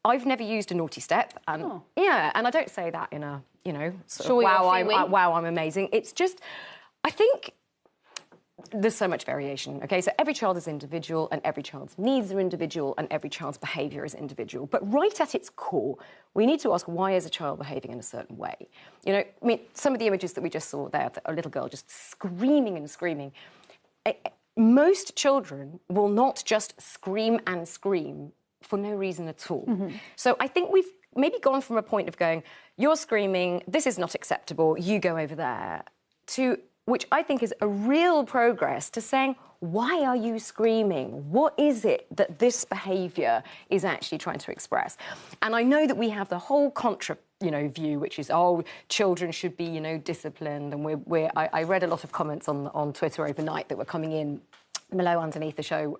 I've never used a naughty step, and yeah, and I don't say that in a, you know, sort of, wow, I'm amazing. It's just, I think there's so much variation, okay? So every child is individual, and every child's needs are individual, and every child's behaviour is individual. But right at its core, we need to ask, why is a child behaving in a certain way? You know, I mean, some of the images that we just saw there, a little girl just screaming and screaming. Most children will not just scream and scream for no reason at all. So I think we've maybe gone from a point of going, you're screaming, this is not acceptable, you go over there, to which I think is a real progress to saying, why are you screaming? What is it that this behaviour is actually trying to express? And I know that we have the whole contra, view, which is, oh, children should be, disciplined. And I read a lot of comments on Twitter overnight that were coming in below underneath the show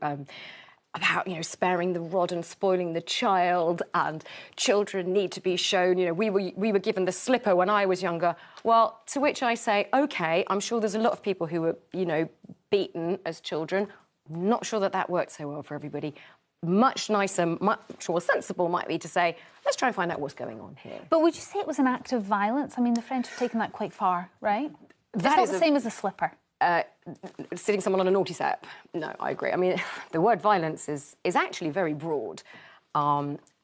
about, sparing the rod and spoiling the child, and children need to be shown, we were given the slipper when I was younger. Well, to which I say, OK, I'm sure there's a lot of people who were, beaten as children. I'm not sure that worked so well for everybody. Much nicer, much more sensible might be to say, let's try and find out what's going on here. But would you say it was an act of violence? I mean, the French have taken that quite far, right? It's not the same as a slipper. Sitting someone on a naughty step. No, I agree. I mean, the word violence is actually very broad.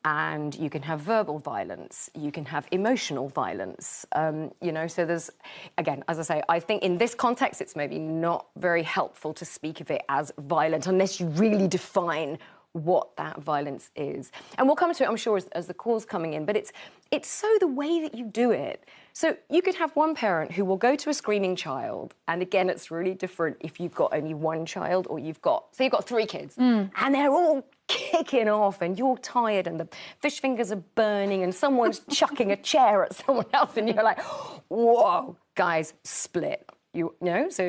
And you can have verbal violence, you can have emotional violence, so there's, again, as I say, I think in this context, it's maybe not very helpful to speak of it as violent unless you really define what that violence is. And we'll come to it, I'm sure, as the call's coming in, but it's so the way that you do it. So you could have one parent who will go to a screaming child, and again, it's really different if you've got only one child or you've got 3 kids, and they're all kicking off and you're tired and the fish fingers are burning and someone's chucking a chair at someone else and you're like, whoa, guys, split. So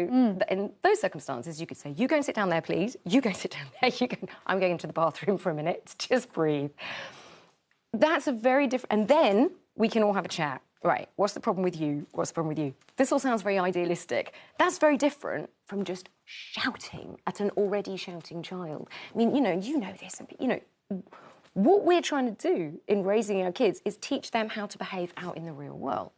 in those circumstances, you could say, you go and sit down there, please. You go and sit down there. I'm going into the bathroom for a minute. Just breathe. That's a very different... And then we can all have a chat. Right, what's the problem with you? What's the problem with you? This all sounds very idealistic. That's very different from just shouting at an already shouting child. I mean, you know this. What we're trying to do in raising our kids is teach them how to behave out in the real world.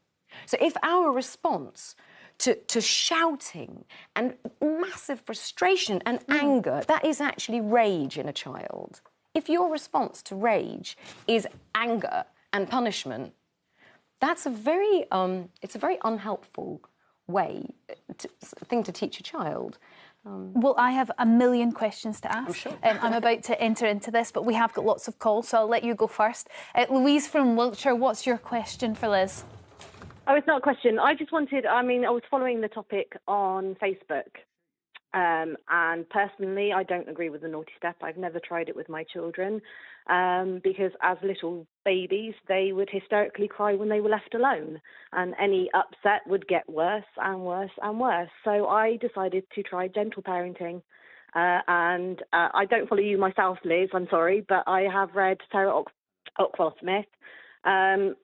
So if our response to shouting and massive frustration and anger, that is actually rage in a child. If your response to rage is anger and punishment, that's a very unhelpful thing to teach a child. Well, I have a million questions to ask. I'm sure. I'm about to enter into this, but we have got lots of calls, so I'll let you go first. Louise from Wiltshire, what's your question for Liz? Oh, it's not a question. I just wanted, I was following the topic on Facebook. And personally, I don't agree with the naughty step. I've never tried it with my children because as little babies, they would hysterically cry when they were left alone. And any upset would get worse and worse and worse. So I decided to try gentle parenting. And I don't follow you myself, Liz, I'm sorry, but I have read Sarah Ockwell-Smith. And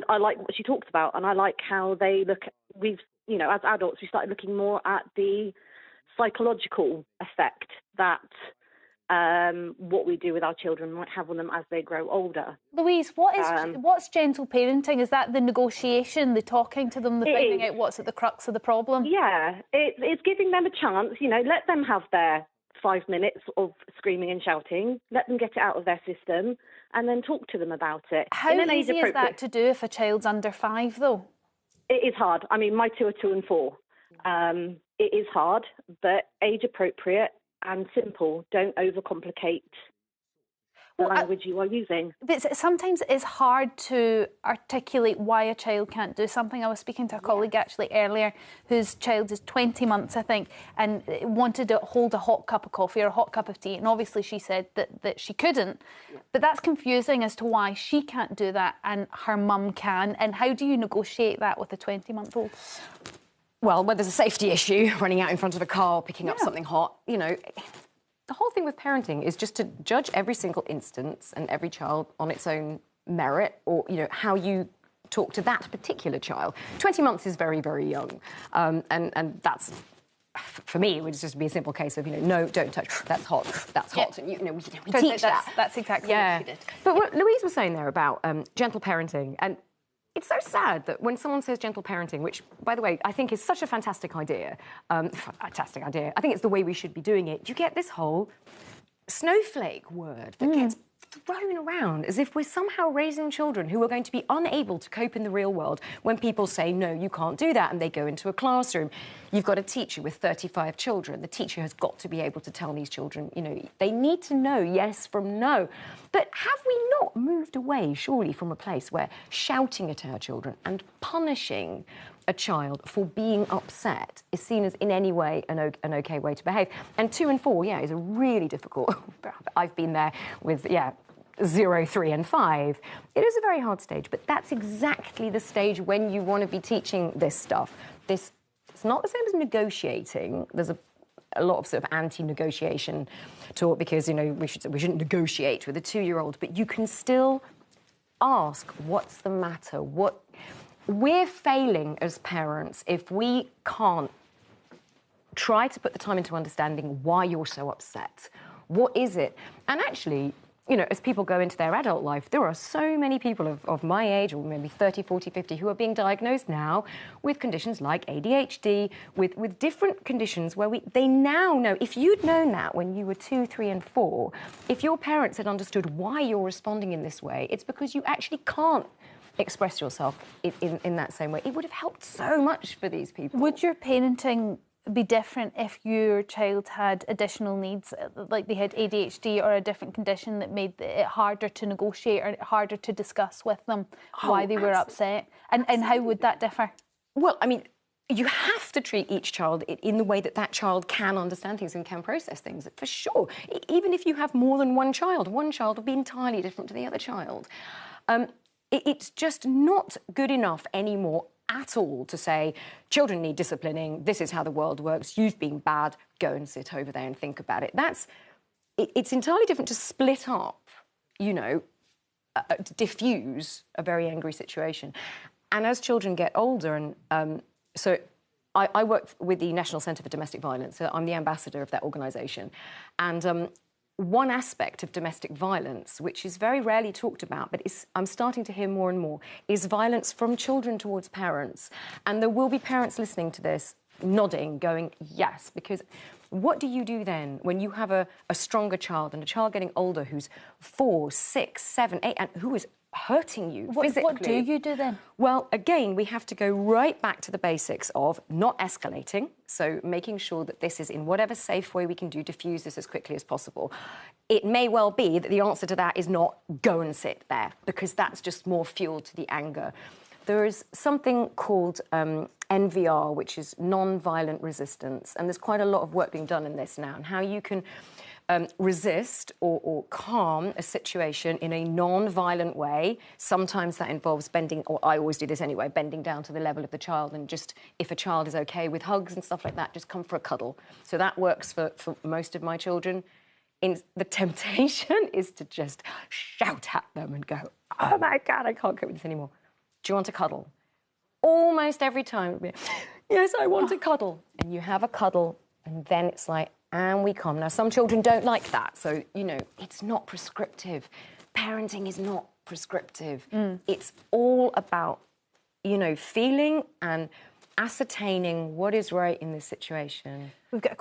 I like what she talks about. And I like how they look at, as adults, we started looking more at the psychological effect that what we do with our children might have on them as they grow older. Louise, what's gentle parenting? Is that the negotiation, the talking to them, the finding out what's at the crux of the problem? Yeah, it's giving them a chance, let them have their 5 minutes of screaming and shouting, let them get it out of their system, and then talk to them about it. How easy is that to do if a child's under 5, though? It is hard. I mean, my 2 are 2 and 4. It is hard, but age appropriate and simple. Don't overcomplicate the language you are using. But sometimes it's hard to articulate why a child can't do something. I was speaking to a colleague actually earlier whose child is 20 months, I think, and wanted to hold a hot cup of coffee or a hot cup of tea. And obviously she said that she couldn't. Yeah. But that's confusing as to why she can't do that and her mum can. And how do you negotiate that with a 20-month-old? Well, when there's a safety issue, running out in front of a car, picking up something hot, the whole thing with parenting is just to judge every single instance and every child on its own merit, or, how you talk to that particular child. 20 months is very, very young. And that's for me, it would just be a simple case of, no, don't touch, that's hot, that's hot. And, we teach that. That's exactly what she did. But what Louise was saying there about gentle parenting, and it's so sad that when someone says gentle parenting, which, by the way, I think is such a fantastic idea, I think it's the way we should be doing it, you get this whole snowflake word that gets thrown around as if we're somehow raising children who are going to be unable to cope in the real world when people say, no, you can't do that, and they go into a classroom. You've got a teacher with 35 children. The teacher has got to be able to tell these children, they need to know yes from no. But have we not moved away, surely, from a place where shouting at our children and punishing a child for being upset is seen as in any way an okay way to behave? And 2 and 4, is a really difficult... I've been there with, 0, 3 and 5. It is a very hard stage, but that's exactly the stage when you want to be teaching this stuff. It's not the same as negotiating. There's a lot of sort of anti-negotiation talk because, we shouldn't negotiate with a 2-year-old, but you can still ask, what's the matter? We're failing as parents if we can't try to put the time into understanding why you're so upset. What is it? And actually, as people go into their adult life, there are so many people of my age, or maybe 30, 40, 50, who are being diagnosed now with conditions like ADHD, with different conditions where they now know, if you'd known that when you were 2, 3 and 4, if your parents had understood why you're responding in this way, it's because you actually can't express yourself in that same way. It would have helped so much for these people. Would your parenting be different if your child had additional needs, like they had ADHD or a different condition that made it harder to negotiate or harder to discuss with them why they were upset? And how would that differ? Well, I mean, you have to treat each child in the way that child can understand things and can process things, for sure. Even if you have more than one child will be entirely different to the other child. It's just not good enough anymore at all to say, children need disciplining, this is how the world works, you've been bad, go and sit over there and think about it. It's entirely different to split up, diffuse a very angry situation. And as children get older, and so I work with the National Centre for Domestic Violence, so I'm the ambassador of that organisation. And one aspect of domestic violence, which is very rarely talked about, but I'm starting to hear more and more, is violence from children towards parents. And there will be parents listening to this, nodding, going, yes, because what do you do then when you have a stronger child and a child getting older who's 4, 6, 7, 8, and who is hurting you physically? What do you do then? Well, again, we have to go right back to the basics of not escalating, so making sure that this is in whatever safe way we can do, diffuse this as quickly as possible. It may well be that the answer to that is not go and sit there, because that's just more fuel to the anger. There is something called NVR, which is non-violent resistance, and there's quite a lot of work being done in this now, and how you can resist or calm a situation in a non-violent way. Sometimes that involves bending, or I always do this anyway, bending down to the level of the child, and just, if a child is okay with hugs and stuff like that, just come for a cuddle. So that works for most of my children. The temptation is to just shout at them and go, oh my God, I can't cope with this anymore. Do you want a cuddle? Almost every time, yes, I want a cuddle. And you have a cuddle, and then it's like, and we come. Now, some children don't like that, so, it's not prescriptive. Parenting is not prescriptive. It's all about, feeling and ascertaining what is right in this situation. We've got a